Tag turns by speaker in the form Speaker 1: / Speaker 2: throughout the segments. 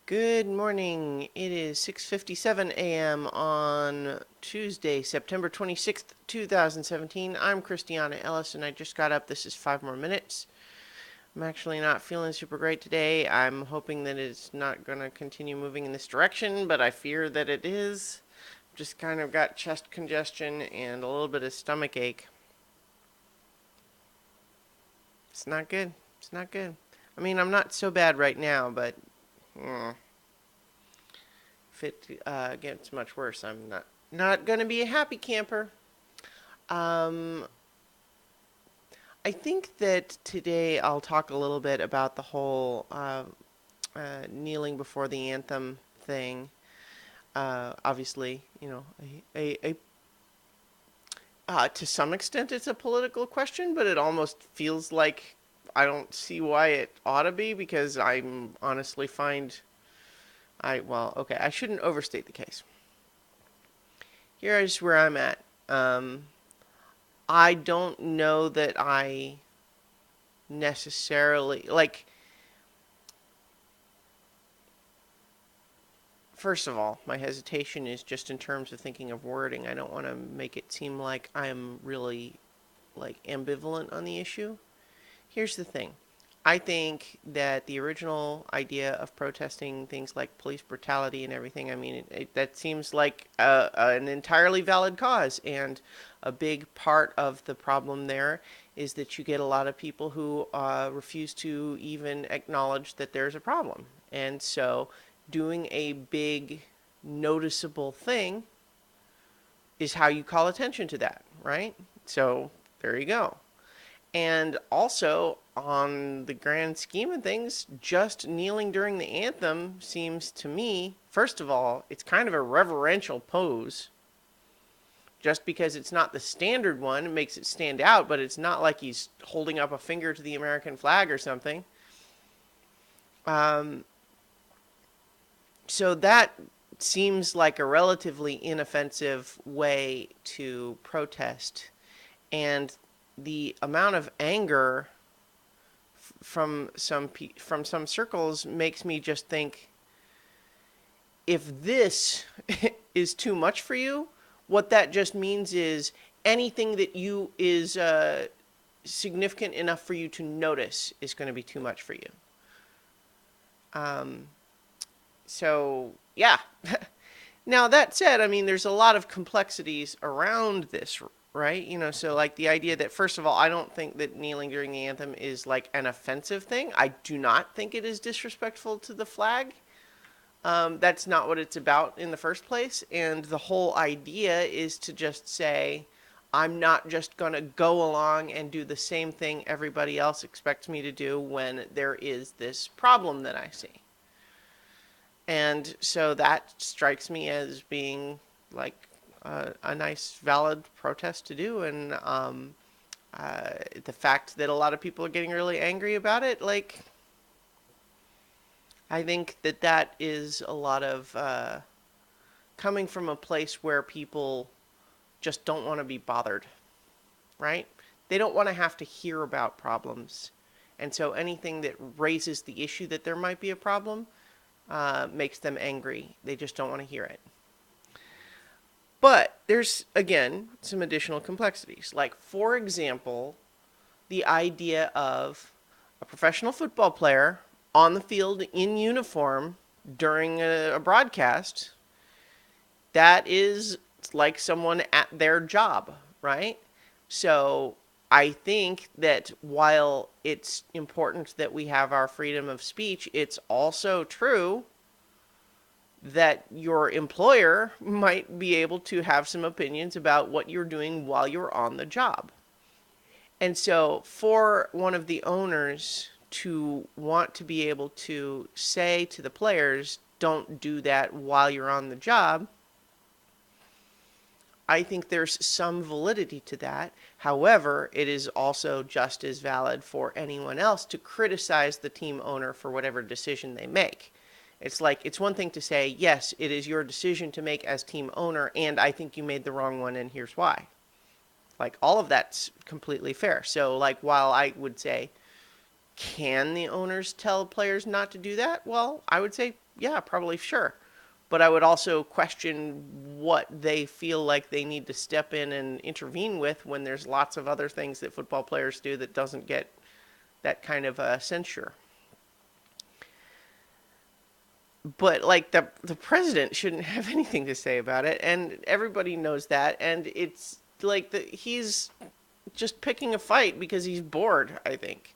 Speaker 1: Good morning. It is 6:57 a.m. on Tuesday, September 26th, 2017. I'm Christiana Ellis and I just got up. This is 5 more minutes. I'm actually not feeling super great today. I'm hoping that it's not going to continue moving in this direction, but I fear that it is. Just kind of got chest congestion and a little bit of stomach ache. It's not good. It's not good. I mean, I'm not so bad right now, but if it gets much worse, I'm not going to be a happy camper. Um, I think that today I'll talk a little bit about the whole kneeling before the anthem thing. Obviously, to some extent it's a political question, but it almost feels like I don't see why it ought to be because I'm honestly find okay, I shouldn't overstate the case. Here is where I'm at. I don't know that I necessarily like. First of all, my hesitation is just in terms of thinking of wording. I don't want to make it seem like I'm really ambivalent on the issue. Here's the thing. I think that the original idea of protesting things like police brutality and everything, I mean, that seems like an entirely valid cause. And a big part of the problem there is that you get a lot of people who refuse to even acknowledge that there's a problem. And so doing a big, noticeable thing is how you call attention to that, right? So there you go. And also, on the grand scheme of things, just kneeling during the anthem seems to me, first of all, it's kind of a reverential pose. Just because it's not the standard one, it makes it stand out, but it's not like he's holding up a finger to the American flag or something. So that seems like a relatively inoffensive way to protest. And the amount of anger from some circles makes me just think, if this is too much for you, what that just means is anything that you is significant enough for you to notice is going to be too much for you. So yeah. Now that said, I mean, there's a lot of complexities around this, right? So like the idea that, first of all, I don't think that kneeling during the anthem is like an offensive thing. I do not think it is disrespectful to the flag. That's not what it's about in the first place. And the whole idea is to just say, I'm not just going to go along and do the same thing everybody else expects me to do when there is this problem that I see. And so that strikes me as being like a nice, valid protest to do. And the fact that a lot of people are getting really angry about it, like, I think that that is a lot of coming from a place where people just don't want to be bothered, right? They don't want to have to hear about problems. And so anything that raises the issue that there might be a problem makes them angry. They just don't want to hear it. But there's, again, some additional complexities. Like, for example, the idea of a professional football player on the field in uniform during a broadcast. That is like someone at their job, right? So I think that while it's important that we have our freedom of speech, it's also true that your employer might be able to have some opinions about what you're doing while you're on the job. And so for one of the owners to want to be able to say to the players, don't do that while you're on the job, I think there's some validity to that. However, it is also just as valid for anyone else to criticize the team owner for whatever decision they make. It's like, it's one thing to say, yes, it is your decision to make as team owner, and I think you made the wrong one, and here's why. Like, all of that's completely fair. So, like, while I would say Can the owners tell players not to do that? Well, I would say, yeah, probably sure. But I would also question what they feel like they need to step in and intervene with when there's lots of other things that football players do that doesn't get that kind of censure. But like the president shouldn't have anything to say about it, and everybody knows that. And it's like he's just picking a fight because he's bored. I think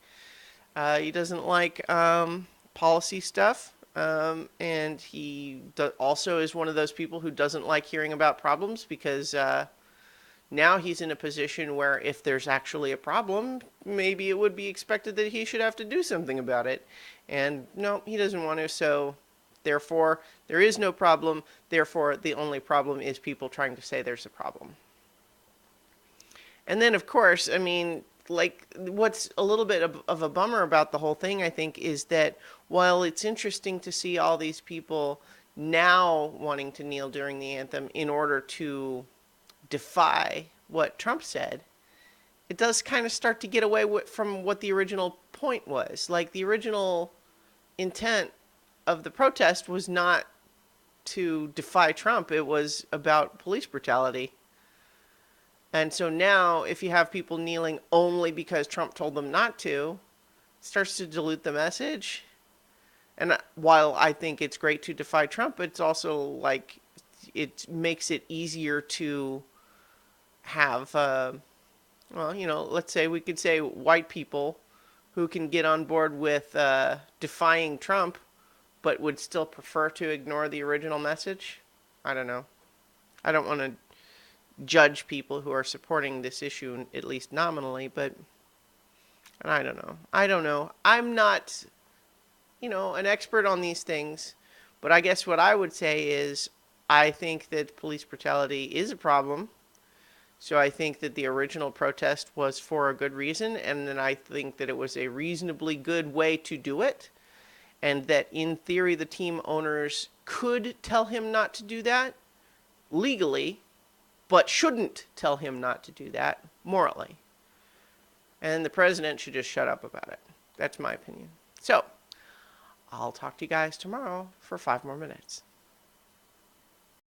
Speaker 1: he doesn't like policy stuff, and he also is one of those people who doesn't like hearing about problems because now he's in a position where if there's actually a problem, maybe it would be expected that he should have to do something about it. And no, he doesn't want to, so therefore there is no problem. Therefore, the only problem is people trying to say there's a problem. And then, of course, I mean, like, what's a little bit of a bummer about the whole thing, I think, is that while it's interesting to see all these people now wanting to kneel during the anthem in order to defy what Trump said, it does kind of start to get away from what the original point was. Like, the original intent of the protest was not to defy Trump, it was about police brutality. And so now, if you have people kneeling only because Trump told them not to, it starts to dilute the message. And while I think it's great to defy Trump, it's also like it makes it easier to have, well, you know, let's say we could say white people who can get on board with defying Trump, but would still prefer to ignore the original message. I don't know. I don't want to judge people who are supporting this issue, at least nominally, but I don't know. I don't know. I'm not, you know, an expert on these things, but I guess what I would say is I think that police brutality is a problem. So I think that the original protest was for a good reason, and then I think that it was a reasonably good way to do it, and that in theory the team owners could tell him not to do that legally, but shouldn't tell him not to do that morally. And the president should just shut up about it. That's my opinion. So, I'll talk to you guys tomorrow for 5 more minutes.